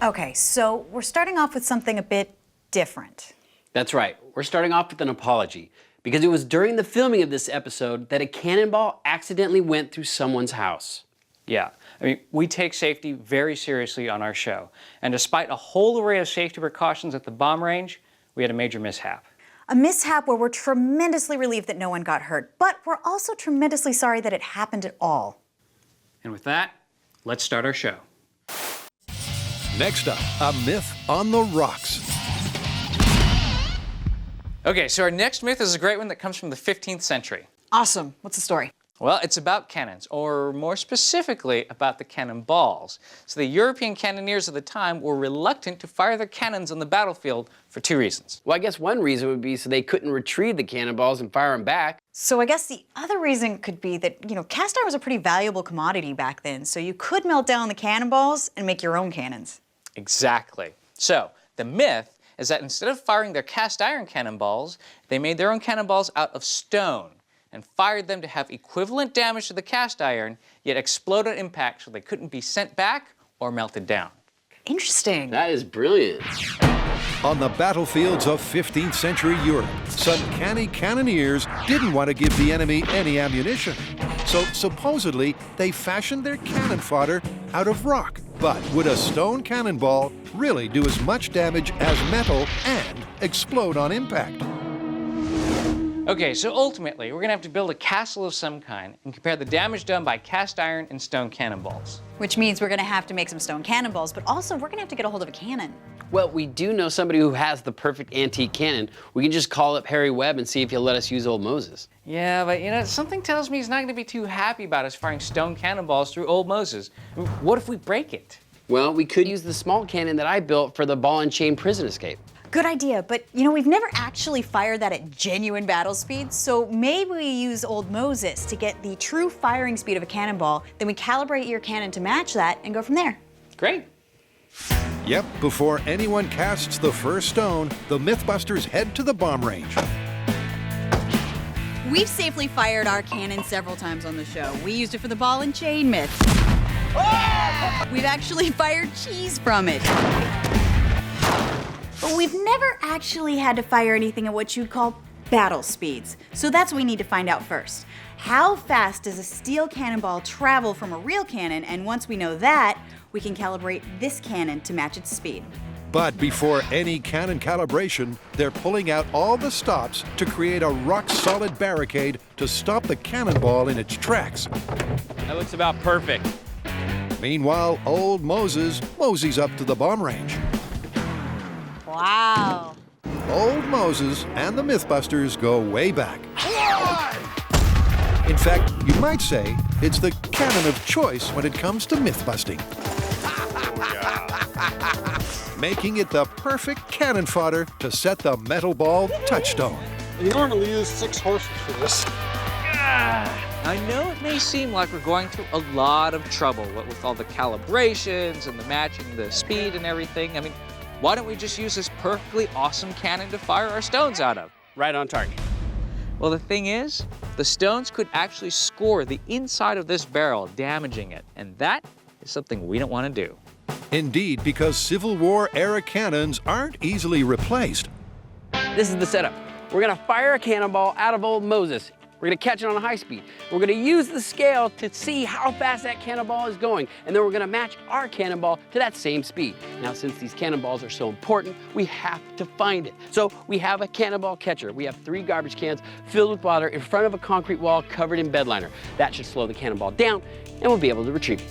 Okay, so we're starting off with something a bit different. That's right. We're starting off with an apology, because it was during the filming of this episode that a cannonball accidentally went through someone's house. Yeah, I mean, we take safety very seriously on our show. And despite a whole array of safety precautions at the bomb range, we had a major mishap. A mishap where we're tremendously relieved that no one got hurt, but we're also tremendously sorry that it happened at all. And with that, let's start our show. Next up, a myth on the rocks. Okay, so our next myth is a great one that comes from the 15th century. Awesome. What's the story? Well, it's about cannons, or more specifically, about the cannonballs. So the European cannoneers of the time were reluctant to fire their cannons on the battlefield for two reasons. Well, I guess one reason would be so they couldn't retrieve the cannonballs and fire them back. So I guess the other reason could be that, cast iron was a pretty valuable commodity back then, so you could melt down the cannonballs and make your own cannons. Exactly. So the myth is that instead of firing their cast iron cannonballs, they made their own cannonballs out of stone and fired them to have equivalent damage to the cast iron, yet explode on impact so they couldn't be sent back or melted down. Interesting. That is brilliant. On the battlefields of 15th century Europe, some canny cannoneers didn't want to give the enemy any ammunition. So supposedly, they fashioned their cannon fodder out of rock. But would a stone cannonball really do as much damage as metal and explode on impact? Okay, so ultimately, we're gonna have to build a castle of some kind and compare the damage done by cast iron and stone cannonballs. Which means we're gonna have to make some stone cannonballs, but also we're gonna have to get a hold of a cannon. Well, we do know somebody who has the perfect antique cannon. We can just call up Harry Webb and see if he'll let us use old Moses. Yeah, but something tells me he's not gonna be too happy about us firing stone cannonballs through old Moses. What if we break it? Well, we could use the small cannon that I built for the ball and chain prison escape. Good idea, but we've never actually fired that at genuine battle speed, so maybe we use old Moses to get the true firing speed of a cannonball, then we calibrate your cannon to match that and go from there. Great. Yep, before anyone casts the first stone, the Mythbusters head to the bomb range. We've safely fired our cannon several times on the show. We used it for the ball and chain myth. We've actually fired cheese from it. But we've never actually had to fire anything at what you'd call battle speeds. So that's what we need to find out first. How fast does a steel cannonball travel from a real cannon? And once we know that, we can calibrate this cannon to match its speed. But before any cannon calibration, they're pulling out all the stops to create a rock-solid barricade to stop the cannonball in its tracks. That looks about perfect. Meanwhile, old Moses moseys up to the bomb range. Wow. Old Moses and the Mythbusters go way back. In fact, you might say it's the cannon of choice when it comes to myth busting. Making it the perfect cannon fodder to set the metal ball touchstone. You normally use 6 horses for this. I know it may seem like we're going through a lot of trouble with all the calibrations and the matching the speed and everything. I mean, why don't we just use this perfectly awesome cannon to fire our stones out of? Right on target. Well, the thing is, the stones could actually score the inside of this barrel, damaging it. And that is something we don't want to do. Indeed, because Civil War-era cannons aren't easily replaced. This is the setup. We're gonna fire a cannonball out of old Moses. We're gonna catch it on a high speed. We're gonna use the scale to see how fast that cannonball is going, and then we're gonna match our cannonball to that same speed. Now, since these cannonballs are so important, we have to find it. So we have a cannonball catcher. We have 3 garbage cans filled with water in front of a concrete wall covered in bed liner. That should slow the cannonball down, and we'll be able to retrieve it.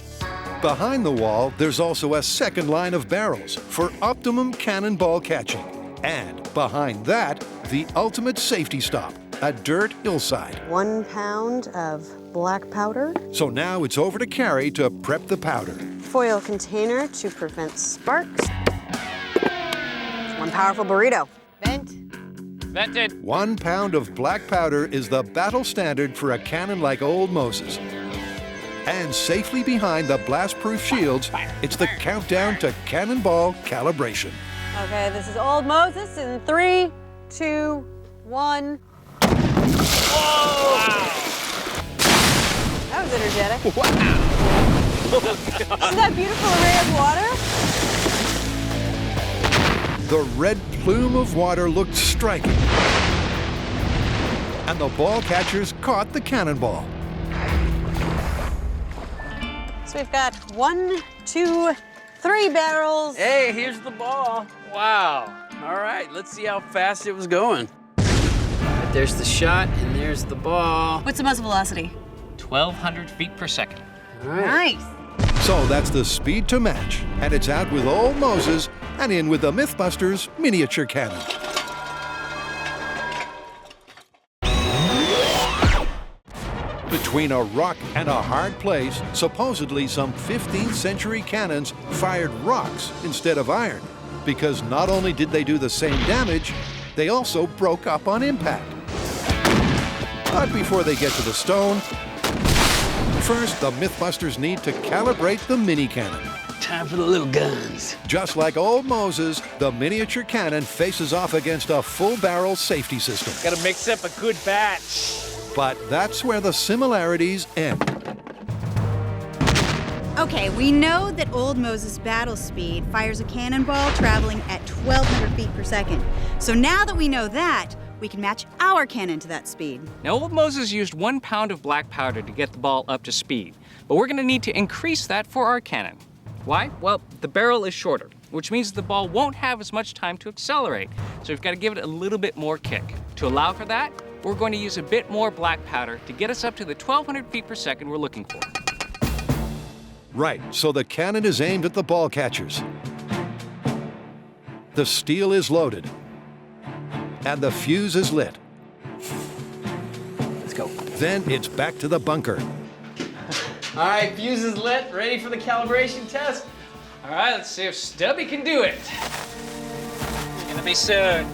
Behind the wall, there's also a second line of barrels for optimum cannonball catching. And behind that, the ultimate safety stop, a dirt hillside. 1 pound of black powder. So now it's over to Kari to prep the powder. Foil container to prevent sparks. 1 powerful burrito. Vent. Vented. 1 pound of black powder is the battle standard for a cannon like old Moses. And safely behind the blast-proof shields, it's the countdown to cannonball calibration. Okay, this is old Moses in 3, 2, 1. Whoa! Wow. That was energetic. Wow! See that beautiful array of water? The red plume of water looked striking. And the ball catchers caught the cannonball. So we've got 1, 2, 3 barrels. Hey, here's the ball. Wow. All right, let's see how fast it was going. There's the shot, and there's the ball. What's the muzzle velocity? 1,200 feet per second. All right. Nice. So that's the speed to match. And it's out with old Moses and in with the Mythbusters miniature cannon. Between a rock and a hard place, supposedly some 15th century cannons fired rocks instead of iron. Because not only did they do the same damage, they also broke up on impact. But before they get to the stone, first the Mythbusters need to calibrate the mini cannon. Time for the little guns. Just like old Moses, the miniature cannon faces off against a full barrel safety system. Gotta mix up a good batch. But that's where the similarities end. Okay, we know that old Moses' battle speed fires a cannonball traveling at 1,200 feet per second. So now that we know that, we can match our cannon to that speed. Now, old Moses used 1 pound of black powder to get the ball up to speed, but we're gonna need to increase that for our cannon. Why? Well, the barrel is shorter, which means the ball won't have as much time to accelerate. So we've got to give it a little bit more kick. To allow for that, we're going to use a bit more black powder to get us up to the 1,200 feet per second we're looking for. Right, so the cannon is aimed at the ball catchers. The steel is loaded. And the fuse is lit. Let's go. Then it's back to the bunker. All right, fuse is lit, ready for the calibration test. All right, let's see if Stubby can do it. It's gonna be soon.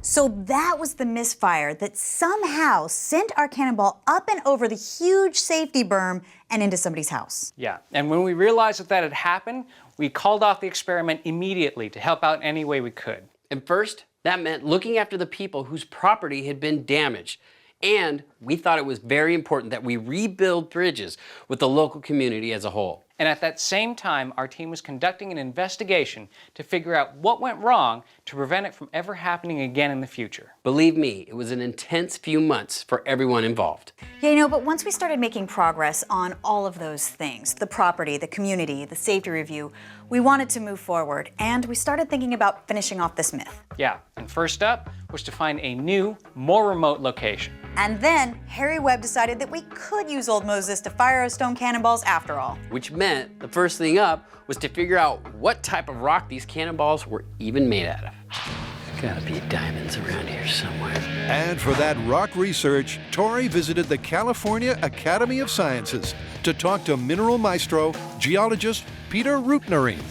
So that was the misfire that somehow sent our cannonball up and over the huge safety berm and into somebody's house. Yeah, and when we realized that had happened, we called off the experiment immediately to help out any way we could. And first, that meant looking after the people whose property had been damaged. And we thought it was very important that we rebuild bridges with the local community as a whole. And at that same time, our team was conducting an investigation to figure out what went wrong to prevent it from ever happening again in the future. Believe me, it was an intense few months for everyone involved. Yeah, but once we started making progress on all of those things, the property, the community, the safety review, we wanted to move forward, and we started thinking about finishing off this myth. Yeah, and first up was to find a new, more remote location. And then Harry Webb decided that we could use old Moses to fire our stone cannonballs after all. Which meant the first thing up was to figure out what type of rock these cannonballs were even made out of. There's gotta be diamonds around here somewhere. And for that rock research, Tory visited the California Academy of Sciences to talk to mineral maestro, geologist Peter Rootnerine.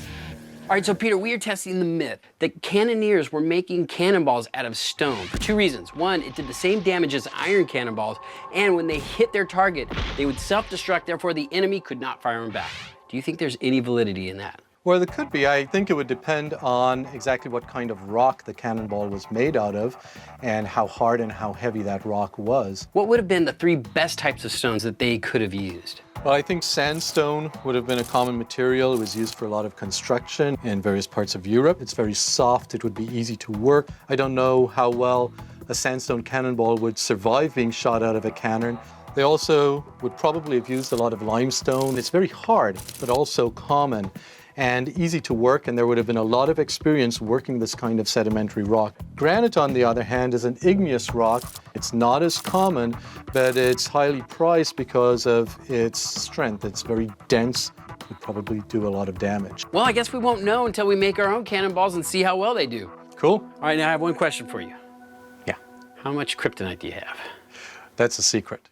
All right, so Peter, we are testing the myth that cannoneers were making cannonballs out of stone for 2 reasons. One, it did the same damage as iron cannonballs, and when they hit their target, they would self-destruct, therefore the enemy could not fire them back. Do you think there's any validity in that? Well, there could be. I think it would depend on exactly what kind of rock the cannonball was made out of and how hard and how heavy that rock was. What would have been the 3 best types of stones that they could have used? Well, I think sandstone would have been a common material. It was used for a lot of construction in various parts of Europe. It's very soft. It would be easy to work. I don't know how well a sandstone cannonball would survive being shot out of a cannon. They also would probably have used a lot of limestone. It's very hard, but also common and easy to work, and there would have been a lot of experience working this kind of sedimentary rock. Granite, on the other hand, is an igneous rock. It's not as common, but it's highly prized because of its strength. It's very dense. Would probably do a lot of damage. Well, I guess we won't know until we make our own cannonballs and see how well they do. Cool? All right, now I have one question for you. Yeah. How much kryptonite do you have? That's a secret.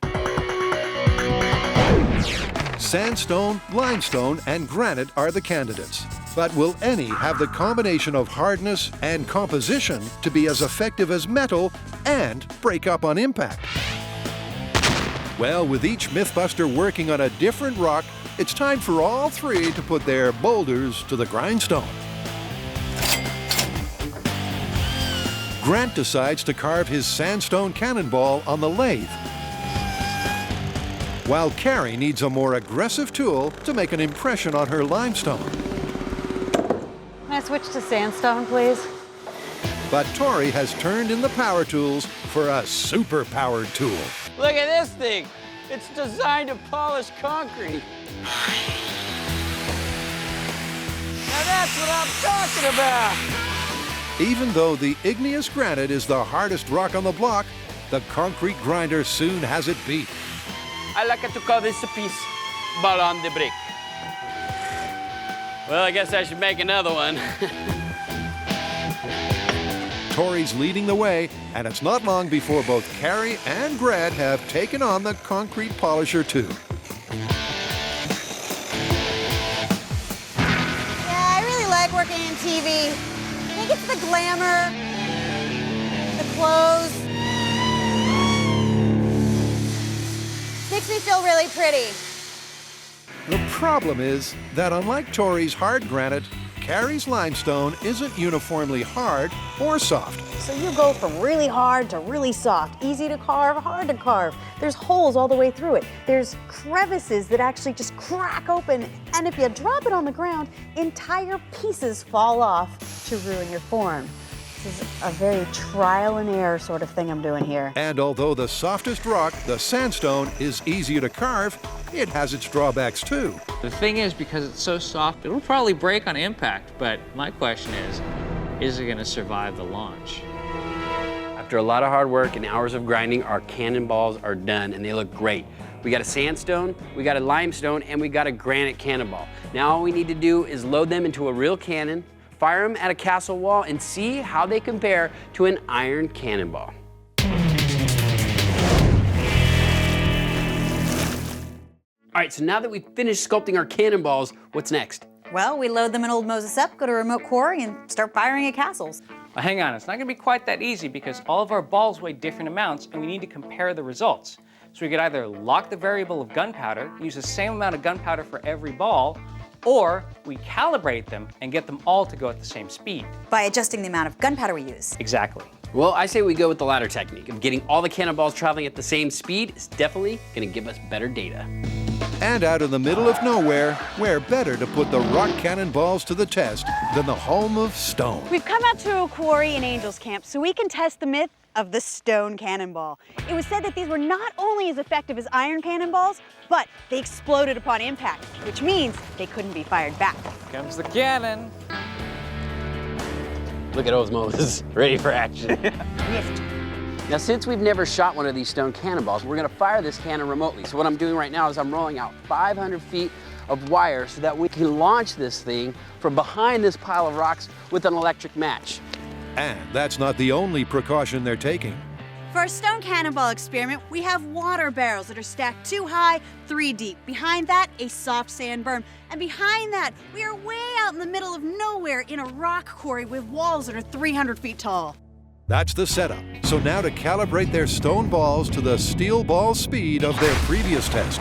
Sandstone, limestone, and granite are the candidates. But will any have the combination of hardness and composition to be as effective as metal and break up on impact? Well, with each Mythbuster working on a different rock, it's time for all 3 to put their boulders to the grindstone. Grant decides to carve his sandstone cannonball on the lathe, while Kari needs a more aggressive tool to make an impression on her limestone. Can I switch to sandstone, please? But Tory has turned in the power tools for a super-powered tool. Look at this thing. It's designed to polish concrete. Now that's what I'm talking about. Even though the igneous granite is the hardest rock on the block, the concrete grinder soon has it beat. I like to call this a piece ballon de brique. Well, I guess I should make another one. Tory's leading the way, and it's not long before both Kari and Grant have taken on the concrete polisher too. Yeah, I really like working in TV. I think it's the glamour, the clothes. Makes me feel really pretty. The problem is that unlike Tory's hard granite, Kari's limestone isn't uniformly hard or soft. So you go from really hard to really soft, easy to carve, hard to carve. There's holes all the way through it. There's crevices that actually just crack open, and if you drop it on the ground, entire pieces fall off to ruin your form. This is a very trial and error sort of thing I'm doing here. And although the softest rock, the sandstone, is easier to carve, it has its drawbacks too. The thing is, because it's so soft, it'll probably break on impact, but my question is it gonna survive the launch? After a lot of hard work and hours of grinding, our cannonballs are done and they look great. We got a sandstone, we got a limestone, and we got a granite cannonball. Now all we need to do is load them into a real cannon, fire them at a castle wall, and see how they compare to an iron cannonball. All right, so now that we've finished sculpting our cannonballs, what's next? Well, we load them in old Moses up, go to a remote quarry, and start firing at castles. Hang on, it's not gonna be quite that easy because all of our balls weigh different amounts and we need to compare the results. So we could either lock the variable of gunpowder, use the same amount of gunpowder for every ball, or we calibrate them and get them all to go at the same speed. By adjusting the amount of gunpowder we use. Exactly. Well, I say we go with the latter technique of getting all the cannonballs traveling at the same speed. Is definitely gonna give us better data. And out in the middle of nowhere, where better to put the rock cannonballs to the test than the home of stone? We've come out to a quarry in Angel's Camp so we can test the myth of the stone cannonball. It was said that these were not only as effective as iron cannonballs, but they exploded upon impact, which means they couldn't be fired back. Comes the cannon. Look at Moses, ready for action. Miffed. Now, since we've never shot one of these stone cannonballs, we're gonna fire this cannon remotely. So what I'm doing right now is I'm rolling out 500 feet of wire so that we can launch this thing from behind this pile of rocks with an electric match. And that's not the only precaution they're taking. For our stone cannonball experiment, we have water barrels that are stacked 2 high, 3 deep. Behind that, a soft sand berm. And behind that, we are way out in the middle of nowhere in a rock quarry with walls that are 300 feet tall. That's the setup. So now to calibrate their stone balls to the steel ball speed of their previous test.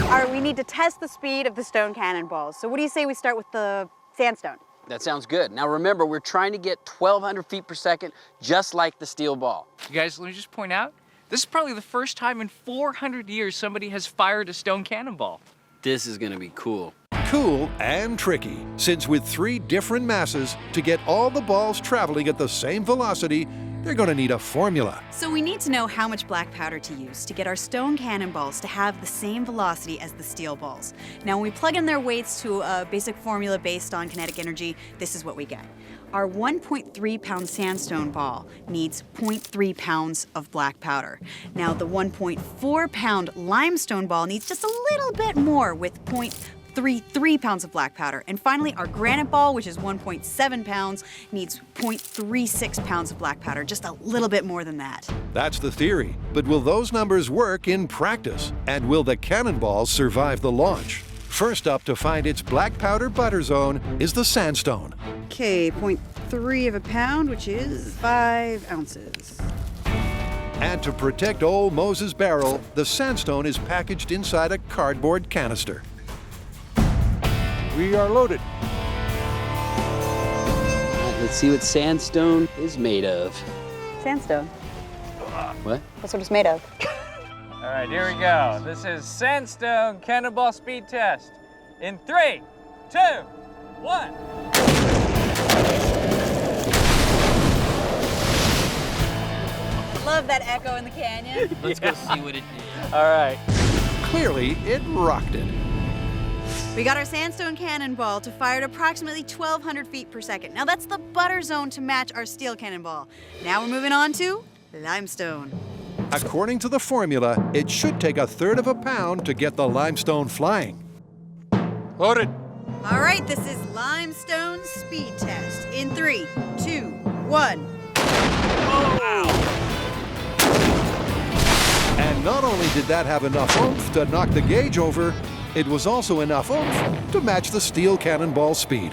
All right, we need to test the speed of the stone cannonballs. So what do you say we start with the sandstone? That sounds good. Now remember, we're trying to get 1,200 feet per second, just like the steel ball. You guys, let me just point out, this is probably the first time in 400 years somebody has fired a stone cannonball. This is gonna be cool. Cool and tricky, since with 3 different masses, to get all the balls traveling at the same velocity, they're going to need a formula. So we need to know how much black powder to use to get our stone cannonballs to have the same velocity as the steel balls. Now when we plug in their weights to a basic formula based on kinetic energy, this is what we get. Our 1.3 pound sandstone ball needs 0.3 pounds of black powder. Now the 1.4 pound limestone ball needs just a little bit more with 0.33 pounds of black powder. And finally, our granite ball, which is 1.7 pounds, needs 0.36 pounds of black powder, just a little bit more than that. That's the theory, but will those numbers work in practice? And will the cannonballs survive the launch? First up to find its black powder butter zone is the sandstone. Okay, 0.3 of a pound, which is 5 ounces. And to protect old Moses' barrel, the sandstone is packaged inside a cardboard canister. We are loaded. Let's see what sandstone is made of. Sandstone. What? That's what it's made of. All right, here we go. This is Sandstone Cannonball speed test. In 3, 2, 1. Love that echo in the canyon. Let's go see what it did. All right. Clearly, it rocked it. We got our sandstone cannonball to fire at approximately 1,200 feet per second. Now that's the butter zone to match our steel cannonball. Now we're moving on to limestone. According to the formula, it should take 1/3 of a pound to get the limestone flying. Hold it. All right, this is limestone speed test. In 3, 2, 1. And not only did that have enough oomph to knock the gauge over, it was also enough oomph to match the steel cannonball speed.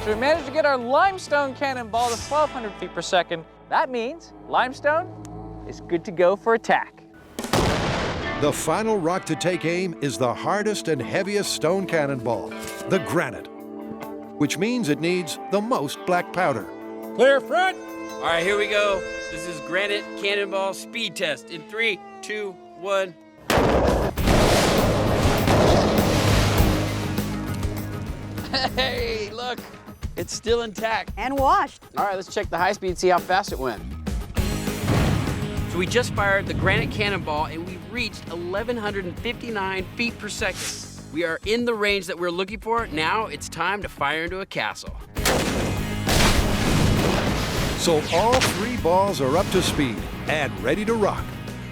So we managed to get our limestone cannonball to 1,200 feet per second. That means limestone is good to go for attack. The final rock to take aim is the hardest and heaviest stone cannonball, the granite, which means it needs the most black powder. Clear front. All right, here we go. This is Granite Cannonball speed test. In 3, 2, 1. Hey, look, it's still intact. And washed. All right, let's check the high speed, see how fast it went. So we just fired the Granite Cannonball and we reached 1,159 feet per second. We are in the range that we're looking for. Now it's time to fire into a castle. So all 3 balls are up to speed and ready to rock,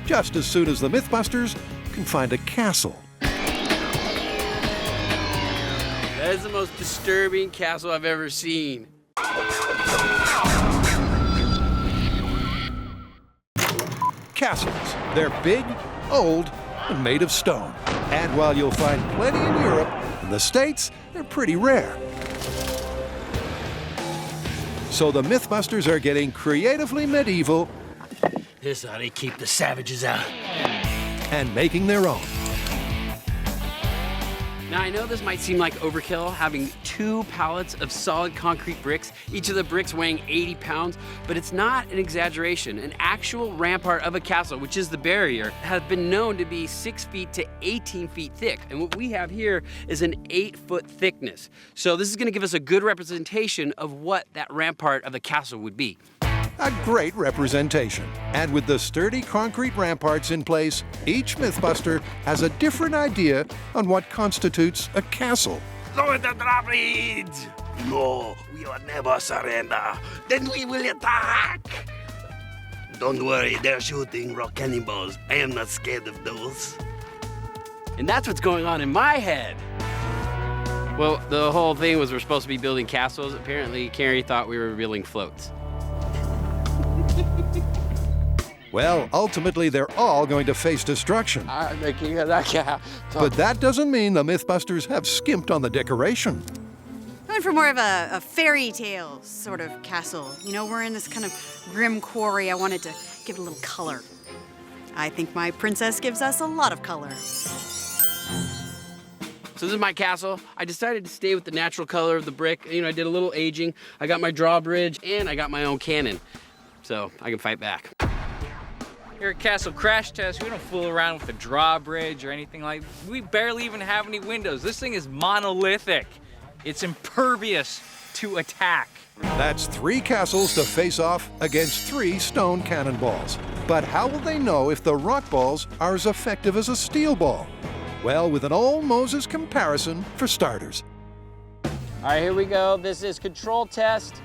just as soon as the Mythbusters can find a castle. That is the most disturbing castle I've ever seen. Castles. They're big, old, and made of stone. And while you'll find plenty in Europe, in the States, they're pretty rare. So the Mythbusters are getting creatively medieval This is how they keep the savages out. and making their own. Now, I know this might seem like overkill, having 2 pallets of solid concrete bricks, each of the bricks weighing 80 pounds, but it's not an exaggeration. An actual rampart of a castle, which is the barrier, has been known to be 6 feet to 18 feet thick. And what we have here is an 8-foot thickness. So this is gonna give us a good representation of what that rampart of the castle would be. A great representation. And with the sturdy concrete ramparts in place, each Mythbuster has a different idea on what constitutes a castle. Lower the drawbridge! No, we will never surrender. Then we will attack! Don't worry, they're shooting rock cannonballs. I am not scared of those. And that's what's going on in my head. Well, the whole thing was we're supposed to be building castles. Apparently, Kari thought we were building floats. Well, ultimately, they're all going to face destruction. But that doesn't mean the Mythbusters have skimped on the decoration. I went for more of a fairy tale sort of castle. You know, we're in this kind of grim quarry. I wanted to give it a little color. I think my princess gives us a lot of color. So this is my castle. I decided to stay with the natural color of the brick. You know, I did a little aging. I got my drawbridge and I got my own cannon. So I can fight back. Here at Castle Crash Test, we don't fool around with the drawbridge or anything like that. We barely even have any windows. This thing is monolithic. It's impervious to attack. That's 3 castles to face off against 3 stone cannonballs. But how will they know if the rock balls are as effective as a steel ball? Well, with an old Moses comparison for starters. All right, here we go. This is control test.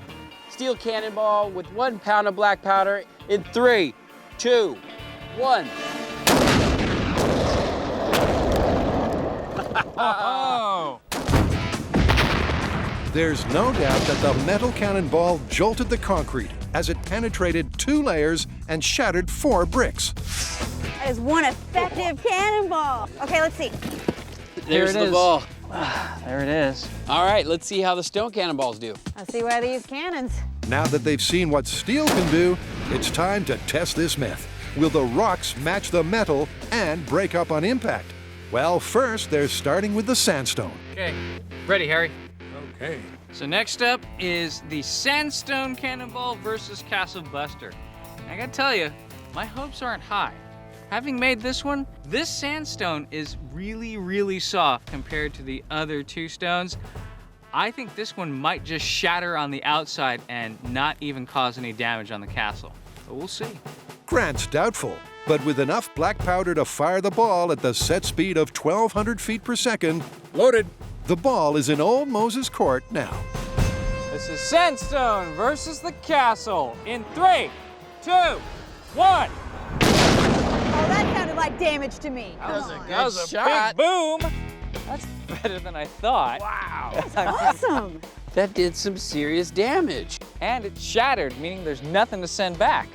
Steel cannonball with 1 pound of black powder in 3, 2, 1. Oh! There's no doubt that the metal cannonball jolted the concrete as it penetrated 2 layers and shattered 4 bricks. That is one effective cannonball. Okay, let's see. There's the ball. There it is. All right, let's see how the stone cannonballs do. Let's see why these cannons. Now that they've seen what steel can do, it's time to test this myth. Will the rocks match the metal and break up on impact? Well, first, they're starting with the sandstone. Okay, ready, Harry. Okay. So next up is the Sandstone Cannonball versus Castle Buster. I gotta tell you, my hopes aren't high. Having made this one, this sandstone is really, really soft compared to the other two stones. I think this one might just shatter on the outside and not even cause any damage on the castle. But we'll see. Grant's doubtful, but with enough black powder to fire the ball at the set speed of 1,200 feet per second, Loaded. the ball is in old Moses' court now. This is Sandstone versus the castle in 3, 2, 1. Oh, that sounded like damage to me. Come on. That was a shot. big boom. That's better than I thought. Wow. Awesome. That did some serious damage. And it shattered, meaning there's nothing to send back.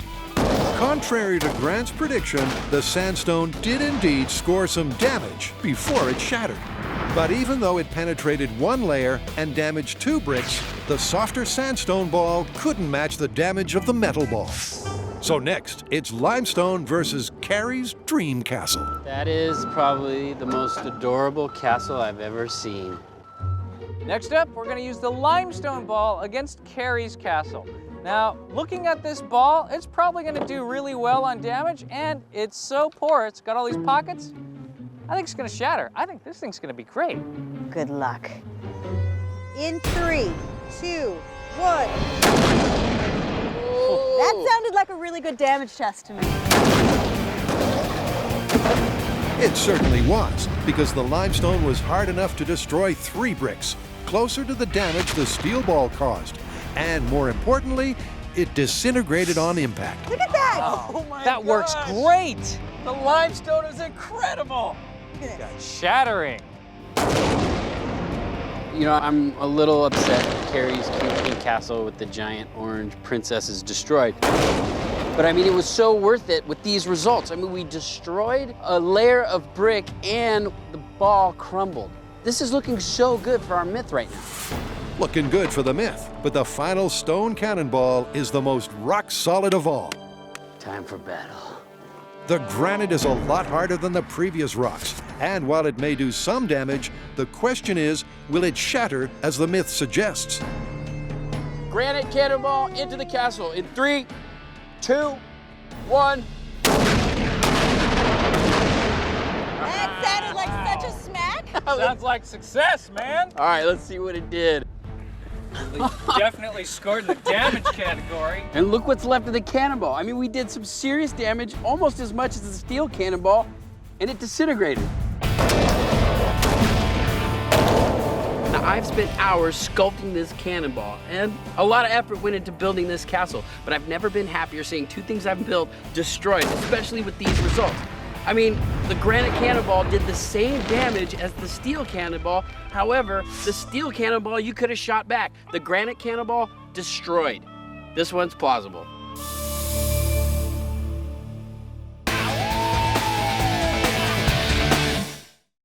Contrary to Grant's prediction, the sandstone did indeed score some damage before it shattered. But even though it penetrated one layer and damaged 2 bricks, the softer sandstone ball couldn't match the damage of the metal ball. So next, it's Limestone versus Kari's dream castle. That is probably the most adorable castle I've ever seen. Next up, we're gonna use the limestone ball against Kari's castle. Now, looking at this ball, it's probably gonna do really well on damage, and it's so poor, it's got all these pockets. I think it's gonna shatter. I think this thing's gonna be great. Good luck. In 3, 2, 1. That sounded like a really good damage test to me. It certainly was, because the limestone was hard enough to destroy 3 bricks, closer to the damage the steel ball caused. And more importantly, it disintegrated on impact. Look at that! Oh my that works great! The limestone is incredible! Shattering. You know, I'm a little upset that Kari's cute pink castle with the giant orange princess is destroyed. But I mean, it was so worth it with these results. I mean, we destroyed a layer of brick and the ball crumbled. This is looking so good for our myth right now. Looking good for the myth, but the final stone cannonball is the most rock-solid of all. Time for battle. The granite is a lot harder than the previous rocks, and while it may do some damage, the question is, will it shatter as the myth suggests? Granite cannonball into the castle in 3, 2, 1. That sounded like such a smack. Sounds like success, man. All right, let's see what it did. Definitely scored in the damage category. And look what's left of the cannonball. I mean, we did some serious damage, almost as much as the steel cannonball, and it disintegrated. Now, I've spent hours sculpting this cannonball, and a lot of effort went into building this castle, but I've never been happier seeing 2 things I've built destroyed, especially with these results. I mean, the granite cannonball did the same damage as the steel cannonball. However, the steel cannonball you could have shot back. The granite cannonball destroyed. This one's plausible.